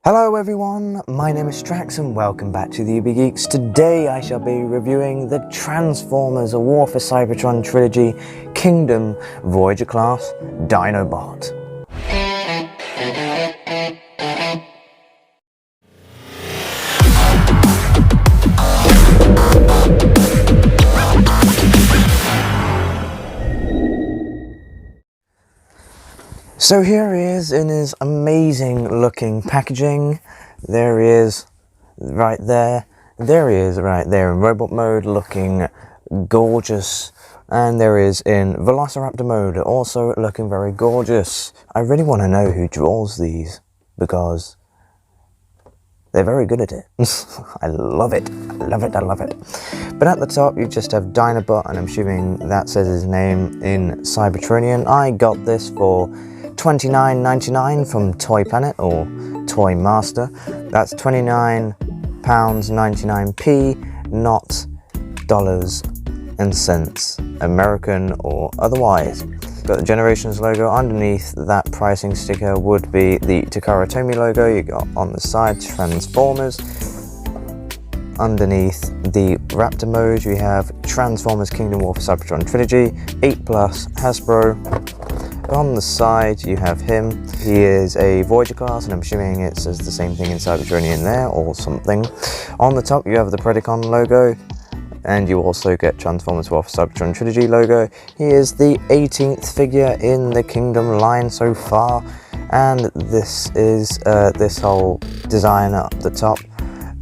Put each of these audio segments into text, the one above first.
Hello everyone, my name is Stracks and welcome back to TheUberGeeks. Today I shall be reviewing the Transformers A War for Cybertron Trilogy Kingdom Voyager class DINOBOT. So here he is in his amazing looking packaging. There he is right there. There he is right there in robot mode, looking gorgeous. And there he is in Velociraptor mode, also looking very gorgeous. I really want to know who draws these, because they're very good at it. I love it. I love it. I love it. But at the top you just have DINOBOT, and I'm assuming that says his name in Cybertronian. I got this for £29.99 from Toy Planet or Toy Master. That's £29.99p, not dollars and cents, American or otherwise. Got the Generations logo. Underneath that pricing sticker would be the Takara Tomy logo. You got on the side Transformers. Underneath the Raptor mode you have Transformers Kingdom War for Cybertron Trilogy 8+ Hasbro. On the side you have him. He is a Voyager class, and I'm assuming it says the same thing in Cybertronian there or something. On the top you have the Predacon logo, and you also get Transformers War for Cybertron Trilogy logo. He is the 18th figure in the Kingdom line so far, and this is this whole design up the top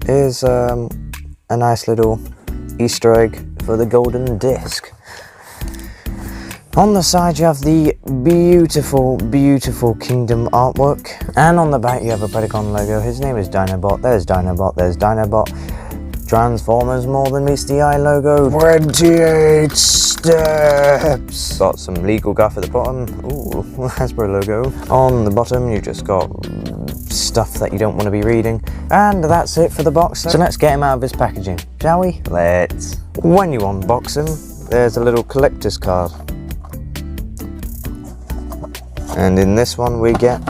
is a nice little Easter egg for the golden disc. On the side you have the beautiful, beautiful Kingdom artwork, and on the back you have a Predacon logo. His name is DINOBOT. There's DINOBOT, there's DINOBOT. Transformers More Than Meets the Eye logo. 28 steps! Got some legal guff at the bottom. Ooh, Hasbro logo. On the bottom you just got stuff that you don't want to be reading. And that's it for the box. So let's get him out of his packaging, shall we? Let's. When you unbox him, there's a little collector's card. And in this one we get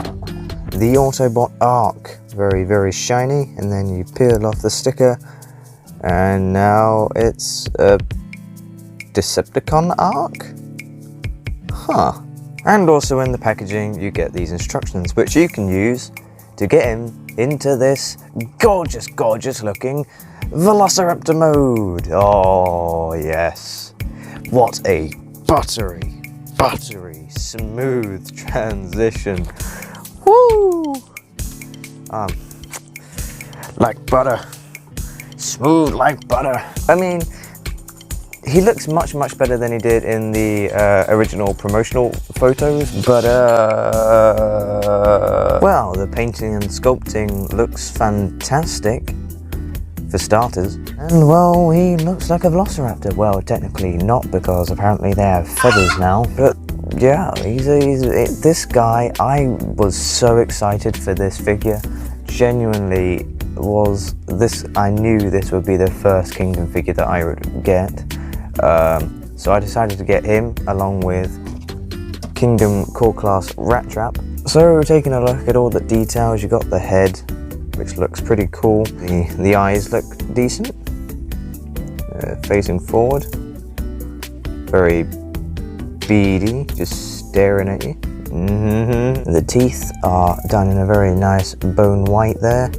the Autobot Arc, very, very shiny, and then you peel off the sticker, and now it's a Decepticon Arc? Huh. And also in the packaging you get these instructions, which you can use to get him into this gorgeous, gorgeous looking Velociraptor mode. Oh yes, what a buttery smooth transition. Woo! Like butter, smooth like butter. I mean, he looks much better than he did in the original promotional photos, but well, the painting and sculpting looks fantastic for starters, and well, he looks like a Velociraptor. Well, technically not, because apparently they have feathers now, but yeah, this guy, I was so excited for this figure. Genuinely was this. I knew this would be the first Kingdom figure that I would get, so I decided to get him along with Kingdom Core Class Rat Trap. So taking a look at all the details, you got the head, which looks pretty cool. The eyes look decent, facing forward, very beady, just staring at you. The teeth are done in a very nice bone white there.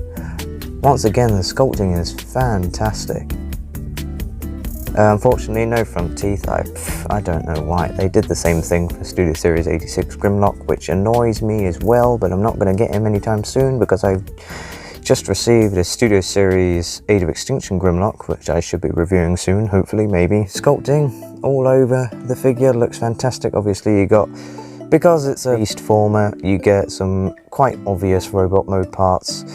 Once again, the sculpting is fantastic. Unfortunately, no front teeth. I don't know why. They did the same thing for Studio Series 86 Grimlock, which annoys me as well, but I'm not going to get him anytime soon because I've just received a Studio Series Age of Extinction Grimlock, which I should be reviewing soon, hopefully, maybe. Sculpting all over the figure looks fantastic. Obviously you got, because it's a beast former, you get some quite obvious robot mode parts.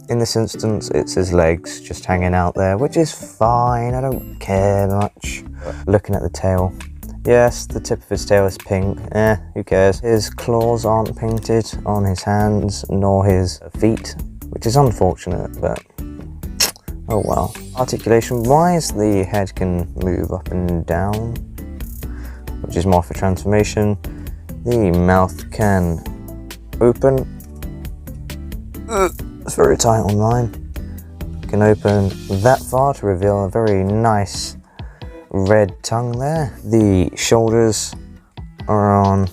In this instance it's his legs just hanging out there, which is fine, I don't care much. Looking at the tail, yes, the tip of his tail is pink, who cares. His claws aren't painted on his hands nor his feet, which is unfortunate, but oh well. Articulation wise, the head can move up and down, which is more for transformation. The mouth can open It's very tight on mine. You can open that far to reveal a very nice red tongue there. The shoulders are on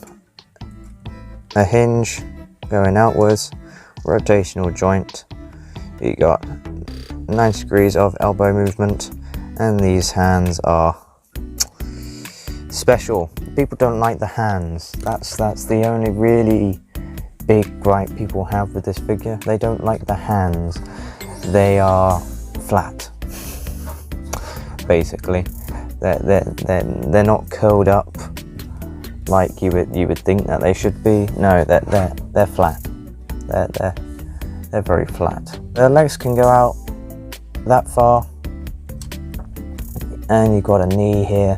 a hinge going outwards, rotational joint. You got 90 degrees of elbow movement, and these hands are special. People don't like the hands. That's the only really big gripe people have with this figure. They don't like the hands. They are flat, basically. They're not curled up like you would think that they should be. No, they're flat. They're very flat. Their legs can go out that far, and you've got a knee here.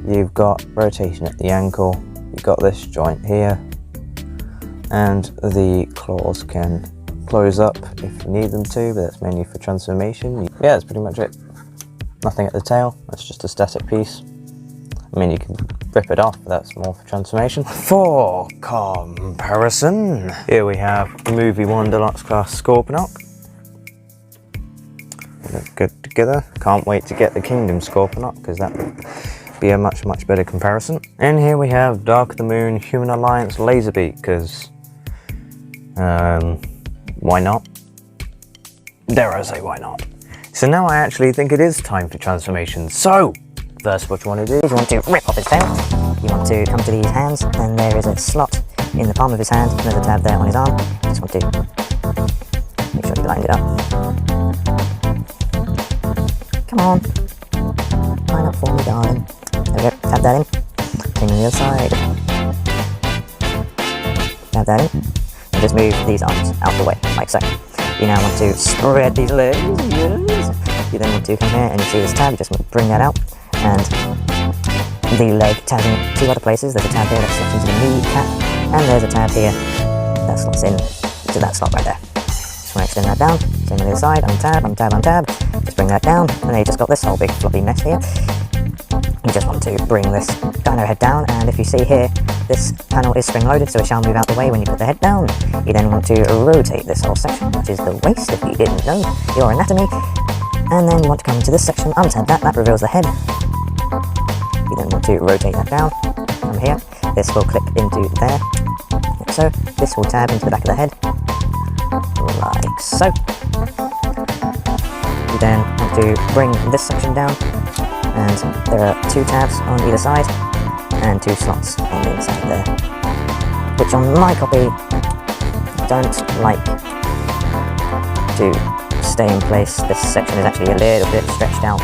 You've got rotation at the ankle. You've got this joint here, and the claws can close up if you need them to, but that's mainly for transformation. Yeah, that's pretty much it. Nothing at the tail. That's just a static piece. I mean, you can rip it off, but that's more for transformation. For comparison, here we have Movie 1 Deluxe Class Scorponok. Look good together. Can't wait to get the Kingdom Scorponok, because that would be a much better comparison. And here we have Dark of the Moon Human Alliance Laserbeak, because why not? Dare I say, why not? So now I actually think it is time for transformation. So first, what you want to do is you want to rip off his tail. You want to come to these hands, and there is a slot in the palm of his hand, and there's a tab there on his arm. You just want to make sure you lined it up. Come on, line up for me, darling. There we go, tap that in. Same on the other side. Tap that in. And just move these arms out of the way, like so. You now want to spread these legs, yes. You then want to come here and you see this tab, you just want to bring that out. And the leg tabs in two other places. There's a tab here that slots into the knee cap, and there's a tab here that slots in to that slot right there. Just want to extend that down. Same on the other side, untab, untab, untab. Just bring that down, and then you just got this whole big floppy mess here. You just want to bring this dino head down, and if you see here, this panel is spring loaded, so it shall move out the way when you put the head down. You then want to rotate this whole section, which is the waist, if you didn't know your anatomy. And then you want to come to this section, untab that reveals the head. You then want to rotate that down from here. This will clip into there, like so. This will tab into the back of the head, like so. You then want to bring this section down, and there are two tabs on either side, and two slots on the inside there, which on my copy don't like to stay in place. This section is actually a little bit stretched out,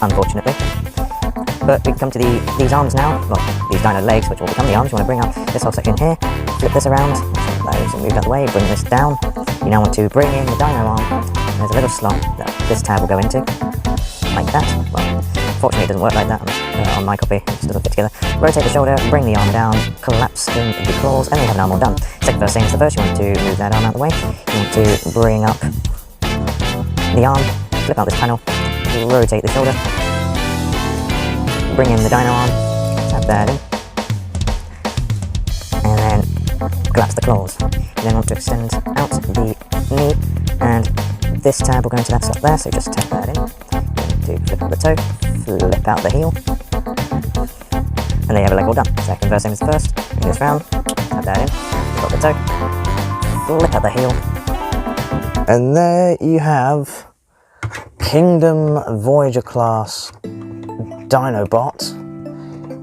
unfortunately. But we can come to these arms now, well, these dino legs, which will become the arms. You want to bring up this whole section here, flip this around, those and move out the way, bring this down. You now want to bring in the dino arm. There's a little slot that this tab will go into, like that. Well, fortunately it doesn't work like that on my copy, it just doesn't fit together. Rotate the shoulder, bring the arm down, collapse in the claws, and then you have an arm all done. Second first thing is the first, you want to move that arm out the way. You want to bring up the arm, flip out this panel, rotate the shoulder, bring in the dino arm, tap that in, and then collapse the claws. You then want to extend out the knee, and this tab will go into that slot there, so just tap that in. To flip out the toe, flip out the heel, and there you have a leg all done. Second verse, same as the first. Bring this round, tap that in, flip out the toe, flip out the heel, and there you have Kingdom Voyager class DINOBOT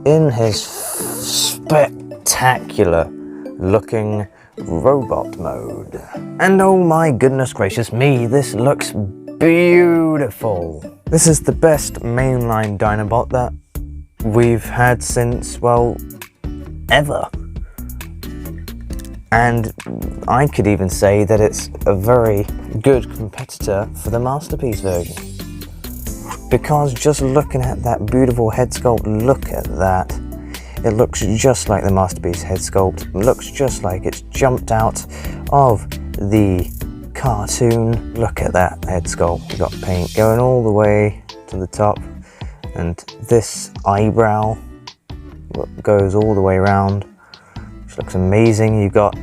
in his spectacular looking robot mode. And oh my goodness gracious me, this looks beautiful. This is the best mainline Dinobot that we've had since, well, ever. And I could even say that it's a very good competitor for the Masterpiece version. Because just looking at that beautiful head sculpt, look at that. It looks just like the Masterpiece head sculpt. It looks just like it's jumped out of the cartoon. Look at that head sculpt. You've got paint going all the way to the top, and this eyebrow goes all the way around, which looks amazing. You've got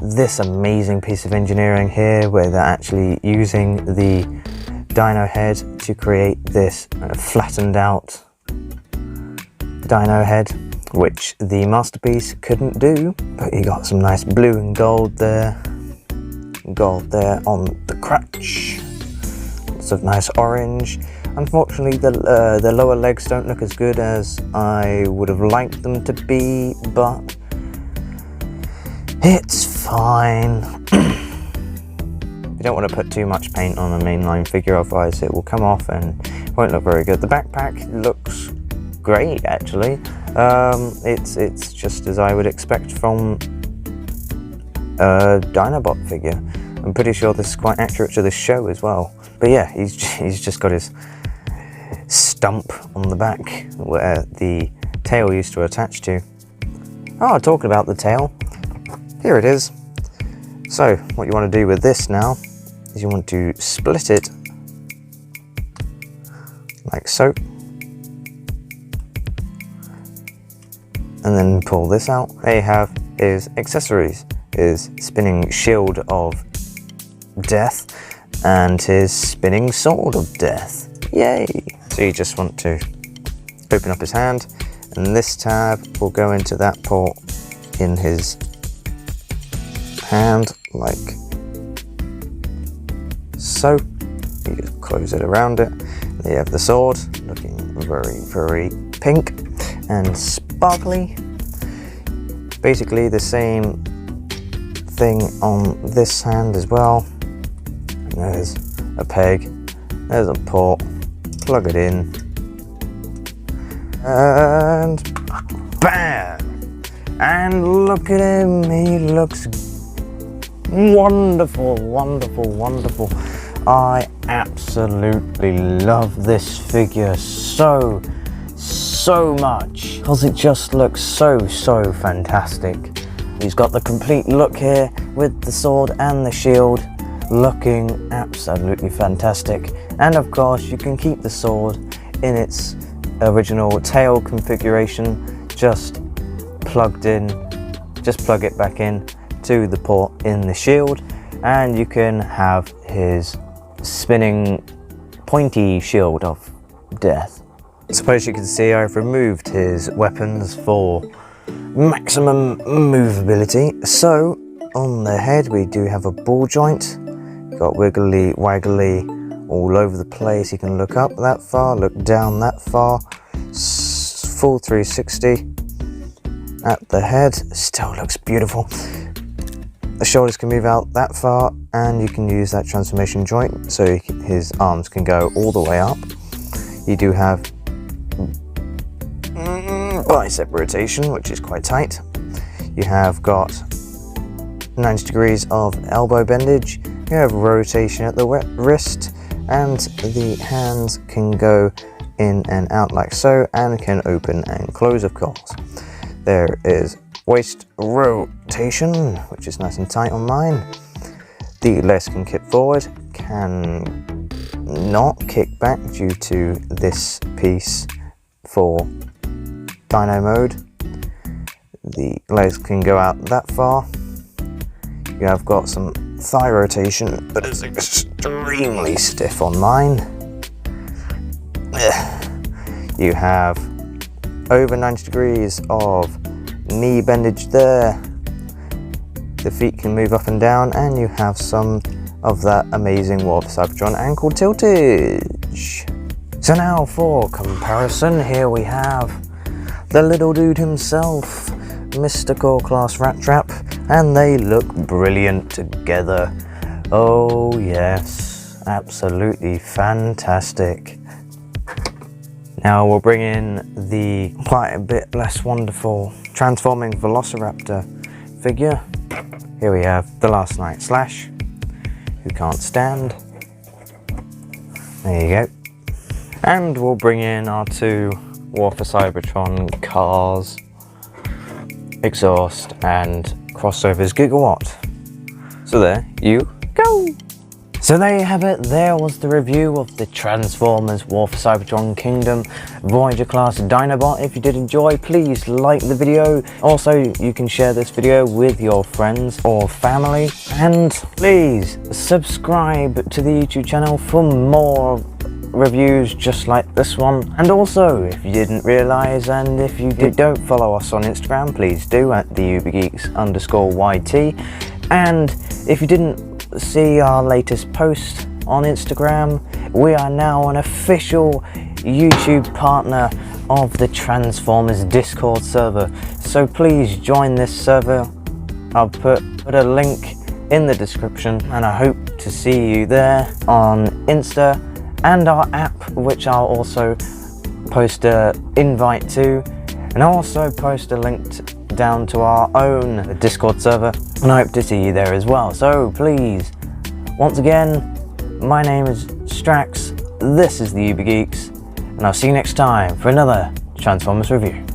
this amazing piece of engineering here where they're actually using the dino head to create this flattened out dino head, which the Masterpiece couldn't do. But you got some nice blue and gold there on the crutch, lots of nice orange. Unfortunately, the lower legs don't look as good as I would have liked them to be, but it's fine. You don't want to put too much paint on a mainline figure, otherwise it will come off and won't look very good. The backpack looks great, actually. It's just as I would expect from a Dinobot figure. I'm pretty sure this is quite accurate to the show as well. But yeah, he's just got his stump on the back where the tail used to attach to. Oh, talking about the tail, here it is. So what you want to do with this now is you want to split it like so, and then pull this out. There you have his accessories, his spinning shield of death and his spinning sword of death. Yay! So you just want to open up his hand, and this tab will go into that port in his hand like so. You just close it around it. There you have the sword, looking very, very pink and sparkly. Basically the same thing on this hand as well. There's a peg, there's a port, plug it in, and bam! And look at him, he looks wonderful, wonderful, wonderful. I absolutely love this figure so much, because it just looks so fantastic. He's got the complete look here with the sword and the shield, looking absolutely fantastic. And of course you can keep the sword in its original tail configuration, just plugged in. Just plug it back in to the port in the shield, and you can have his spinning pointy shield of death. I suppose you can see I've removed his weapons for maximum movability. So on the head we do have a ball joint. You've got wiggly waggly all over the place. You can look up that far, look down that far, full 360 at the head. Still looks beautiful. The shoulders can move out that far, and you can use that transformation joint so his arms can go all the way up. You do have bicep rotation, which is quite tight. You have got 90 degrees of elbow bendage. You have rotation at the wrist, and the hands can go in and out like so, and can open and close, of course. There is waist rotation, which is nice and tight on mine. The legs can kick forward, can not kick back due to this piece for dyno mode. The legs can go out that far. You have got some thigh rotation, but it's extremely stiff on mine. You have over 90 degrees of knee bendage there. The feet can move up and down, and you have some of that amazing War of Cybertron ankle tiltage. So now for comparison, here we have the little dude himself, Mr. Core Class Rat Trap, and they look brilliant together. Oh yes, absolutely fantastic. Now we'll bring in the quite a bit less wonderful transforming Velociraptor figure. Here we have the Last Night Slash, who can't stand. There you go. And we'll bring in our two War for Cybertron cars, exhaust and crossovers gigawatt. So there you go. So there you have it, there was the review of the Transformers War for Cybertron Kingdom Voyager class Dinobot. If you did enjoy, please like the video. Also, you can share this video with your friends or family. And please subscribe to the YouTube channel for more reviews just like this one. And also, if you didn't realise, and if you don't follow us on Instagram, please do at TheUberGeeks_YT. And if you didn't see our latest post on Instagram, we are now an official YouTube partner of the Transformers Discord server. So please join this server. I'll put a link in the description, and I hope to see you there on Insta and our app, which I'll also post an invite to, and I'll also post a link down to our own Discord server, and I hope to see you there as well. So please, once again, my name is Stracks, this is the TheUberGeeks, and I'll see you next time for another Transformers review.